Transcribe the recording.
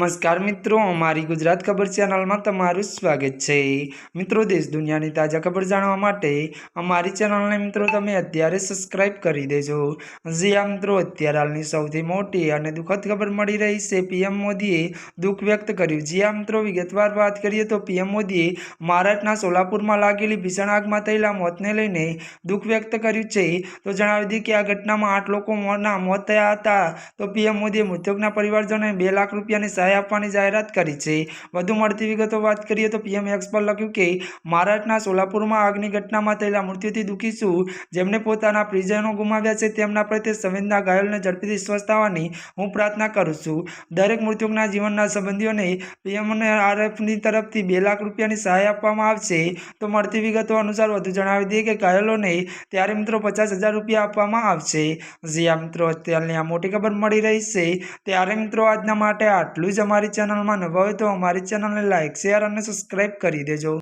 નમસ્કાર મિત્રો, અમારી ગુજરાત ખબર ચેનલમાં તમારું સ્વાગત છે। મિત્રો, દેશ દુનિયાની તાજા ખબર જાણવા માટે અમારી ચેનલને મિત્રો તમે અત્યારે સબસ્ક્રાઇબ કરી દેજો। જી આ મિત્રો, અત્યારે હાલની સૌથી મોટી અને દુઃખદ ખબર મળી રહી છે। પીએમ મોદીએ દુઃખ વ્યક્ત કર્યું। જી આ મિત્રો, વિગતવાર વાત કરીએ તો પીએમ મોદીએ મહારાષ્ટ્રના સોલાપુરમાં લાગેલી ભીષણ આગમાં થયેલા મોતને લઈને દુઃખ વ્યક્ત કર્યું છે। તો જણાવી દઈએ કે આ ઘટનામાં 8 લોકોના મોત થયા હતા। તો પીએમ મોદીએ મૃતકના પરિવારજનોને 2 લાખ રૂપિયાની સહાય આપવાની જાહેરાત કરી છે। વધુ મળતી વિગતો વાત કરીએ તો પીએમ એક્સ પર લખ્યું કે મહારાષ્ટ્રના સોલાપુરમાં આગની ઘટનામાં થયેલા મૃત્યુથી દુઃખી છું। જેમણે પોતાના પ્રિયજનો ગુમાવ્યા છે તેમના પ્રત્યે સંવેદના, ઘાયલોને ઝડપથી સ્વસ્થ થવાની હું પ્રાર્થના કરું છું। દરેક મૃતકના જીવનના સંબંધીઓને પીએમઆરએફની તરફથી 2 લાખ રૂપિયાની સહાય આપવામાં આવશે। તો મળતી વિગતો અનુસાર વધુ જણાવી દઈએ કે ઘાયલોને ત્યારે મિત્રો 50,000 રૂપિયા આપવામાં આવશે। જી આ મિત્રો, અત્યારની આ મોટી ખબર મળી રહી છે। ત્યારે મિત્રો, આજના માટે આટલું જ। અમારી ચેનલમાં નવા હોય તો અમારી ચેનલને લાઇક, શેર અને સબસ્ક્રાઇબ કરી દેજો।